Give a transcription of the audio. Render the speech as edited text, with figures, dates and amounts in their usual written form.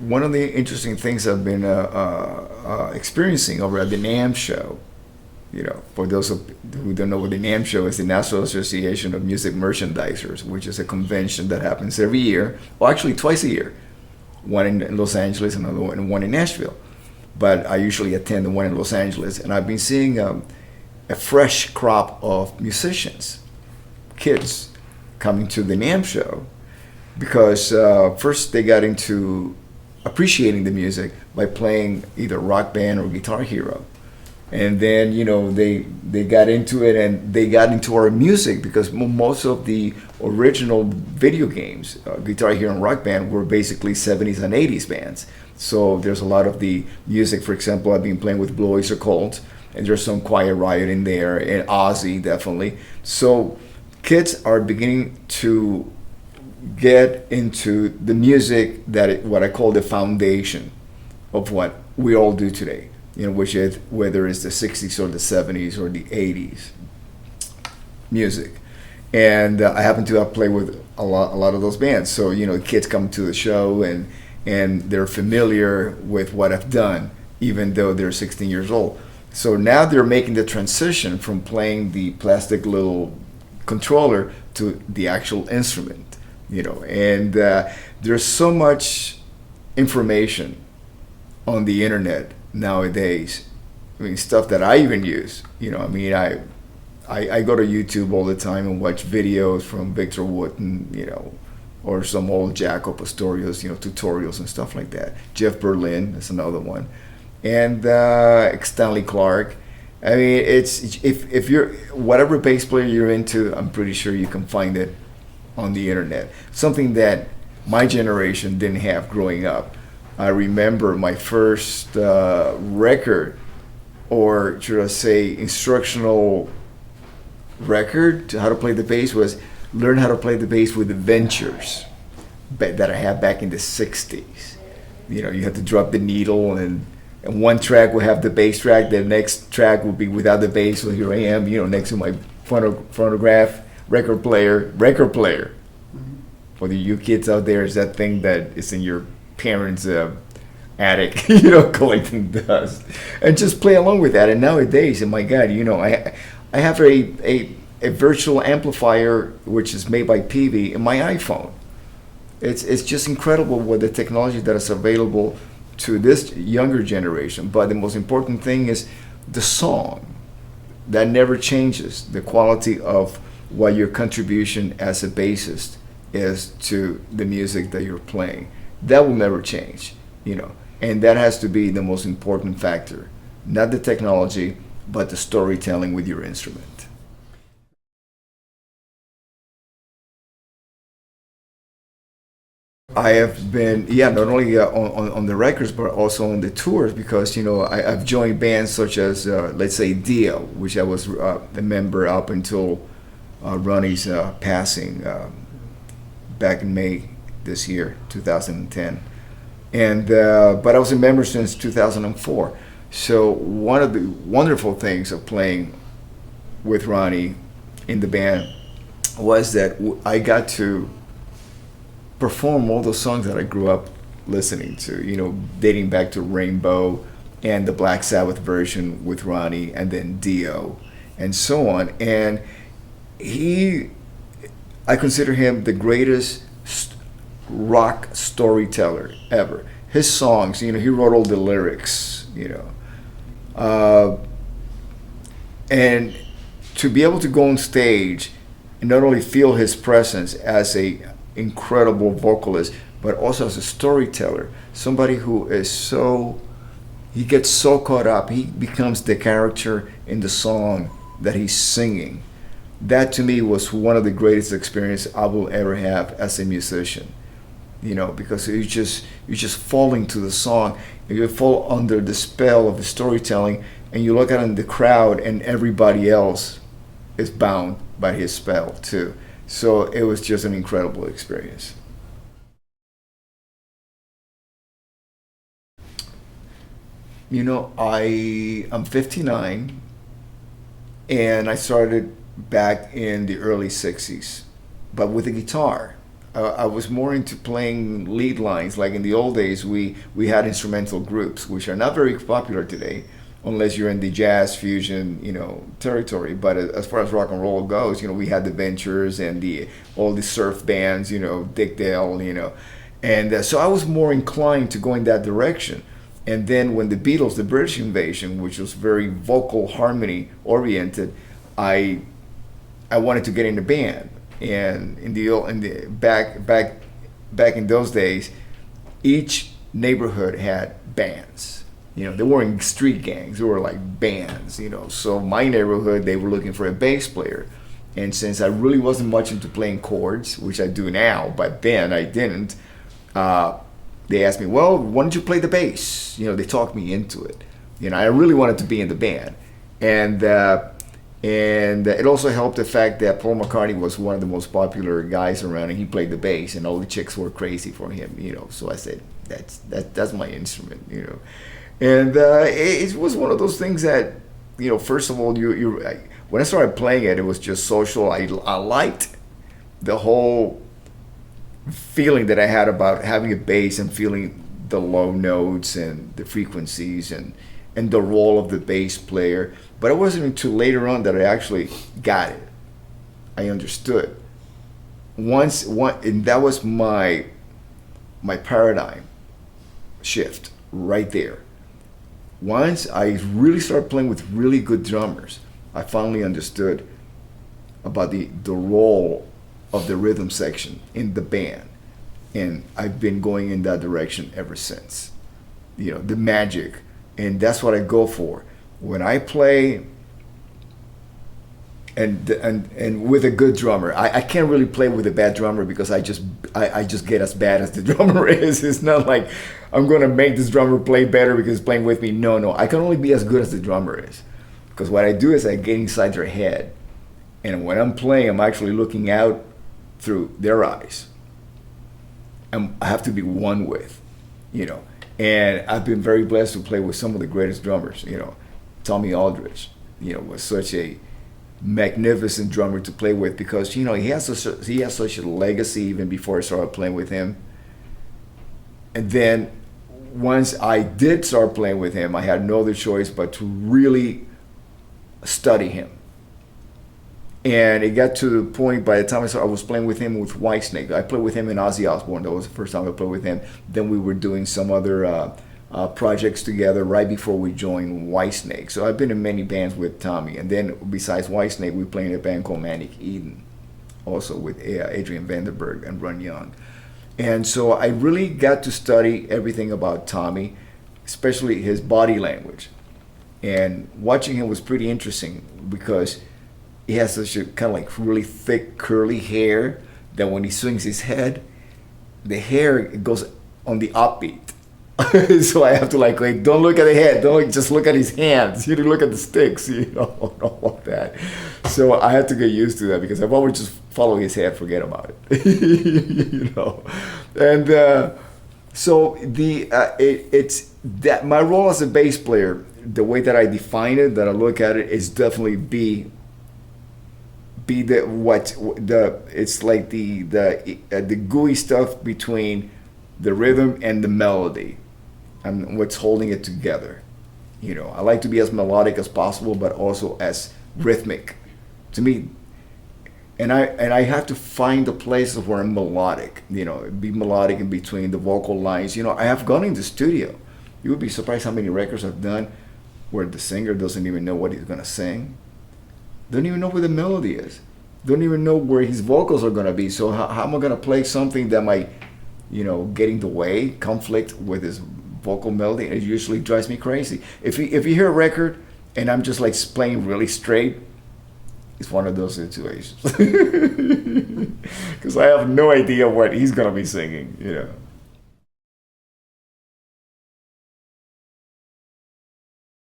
one of the interesting things I've been experiencing over at the NAMM show, for those who don't know what the NAMM show is, the National Association of Music Merchandisers, which is a convention that happens every year, well, actually twice a year, one in Los Angeles, another one in Nashville. But I usually attend the one in Los Angeles, and I've been seeing a fresh crop of musicians, kids, coming to the NAMM show because first they got into appreciating the music by playing either Rock Band or Guitar Hero. And then, they got into it and they got into our music because most of the original video games, Guitar Hero and Rock Band, were basically 70s and 80s bands. So there's a lot of the music, for example, I've been playing with Blue Oyster Cult, and there's some Quiet Riot in there, and Ozzy, definitely. So kids are beginning to get into the music what I call the foundation of what we all do today. Which is whether it's the 60s or the 70s or the 80s music. And I happen to have played with a lot of those bands. So, kids come to the show and they're familiar with what I've done, even though they're 16 years old. So now they're making the transition from playing the plastic little controller to the actual instrument, and there's so much information on the internet nowadays. I mean, stuff that I even use. I go to YouTube all the time and watch videos from Victor Wooten, or some old Jaco Pastorius, tutorials and stuff like that. Jeff Berlin is another one, and Stanley Clark. I mean, it's if you're whatever bass player you're into, I'm pretty sure you can find it on the internet. Something that my generation didn't have growing up. I remember my first record, or should I say instructional record to how to play the bass, was learn how to play the bass with the Ventures that I had back in the 60s. You had to drop the needle, and one track would have the bass track, the next track would be without the bass. So here I am, next to my phonograph, record player. For the you kids out there, is that thing that is in your parents' attic, collecting dust, and just play along with that. And nowadays, oh my God, I have a virtual amplifier which is made by Peavey in my iPhone. It's just incredible what the technology that is available to this younger generation. But the most important thing is the song. That never changes. The quality of what your contribution as a bassist is to the music that you're playing. That will never change, and that has to be the most important factor. Not the technology, but the storytelling with your instrument. I have been, not only on the records, but also on the tours, because, I've joined bands such as, let's say, Dio, which I was a member up until Ronnie's passing back in May this year, 2010. And but I was a member since 2004. So one of the wonderful things of playing with Ronnie in the band was that I got to perform all those songs that I grew up listening to, dating back to Rainbow and the Black Sabbath version with Ronnie, and then Dio and so on. And I consider him the greatest rock storyteller ever. His songs, he wrote all the lyrics, and to be able to go on stage and not only feel his presence as a incredible vocalist, but also as a storyteller, somebody who is he gets so caught up, he becomes the character in the song that he's singing. That to me was one of the greatest experiences I will ever have as a musician. Because you just fall into the song, you fall under the spell of the storytelling, and you look out in the crowd, and everybody else is bound by his spell too. So it was just an incredible experience. I'm 59, and I started back in the early 60s, but with a guitar. I was more into playing lead lines. Like in the old days, we had instrumental groups, which are not very popular today, unless you're in the jazz fusion, territory. But as far as rock and roll goes, we had the Ventures and the all the surf bands, Dick Dale, and so I was more inclined to go in that direction. And then when the Beatles, the British Invasion, which was very vocal harmony oriented, I wanted to get in the band. And in the back in those days, each neighborhood had bands. They weren't street gangs; they were like bands. So my neighborhood, they were looking for a bass player, and since I really wasn't much into playing chords, which I do now, but then I didn't. They asked me, "Well, why don't you play the bass?" They talked me into it. I really wanted to be in the band, and it also helped the fact that Paul McCartney was one of the most popular guys around, and he played the bass, and all the chicks were crazy for him. So I said, "That's my instrument." And it was one of those things that, first of all, when I started playing it, it was just social. I liked the whole feeling that I had about having a bass and feeling the low notes and the frequencies and the role of the bass player. But it wasn't until later on that I actually got it. I understood. And that was my paradigm shift right there. Once I really started playing with really good drummers, I finally understood about the role of the rhythm section in the band. And I've been going in that direction ever since. The magic. And that's what I go for. When I play and with a good drummer, I can't really play with a bad drummer because I just get as bad as the drummer is. It's not like I'm going to make this drummer play better because he's playing with me. No. I can only be as good as the drummer is. Because what I do is I get inside their head. And when I'm playing, I'm actually looking out through their eyes. I have to be one with, And I've been very blessed to play with some of the greatest drummers. Tommy Aldridge, was such a magnificent drummer to play with because he has such a legacy even before I started playing with him. And then once I did start playing with him, I had no other choice but to really study him. And it got to the point by the time I was playing with him with Whitesnake. I played with him in Ozzy Osbourne. That was the first time I played with him. Then we were doing some other projects together right before we joined Whitesnake. So I've been in many bands with Tommy. And then besides Whitesnake, we played in a band called Manic Eden, also with Adrian Vandenberg and Ron Young. And so I really got to study everything about Tommy, especially his body language. And watching him was pretty interesting because he has such a kind of like really thick curly hair that when he swings his head, the hair goes on the upbeat. So I have to like don't look at the head, just look at his hands. You look at the sticks, all that. So I had to get used to that because I've always just follow his head, forget about it. And so it's that my role as a bass player, the way that I define it, that I look at it, is definitely be it's like the gooey stuff between the rhythm and the melody and what's holding it together. I like to be as melodic as possible but also as rhythmic to me, and I have to find the places where I'm melodic, be melodic in between the vocal lines. I have gone in the studio. You would be surprised how many records I've done where the singer doesn't even know what he's gonna sing. Don't even know where the melody is. Don't even know where his vocals are going to be. So how am I going to play something that might, get in the way, conflict with his vocal melody? It usually drives me crazy. If you hear a record and I'm just like playing really straight, it's one of those situations. Because I have no idea what he's going to be singing,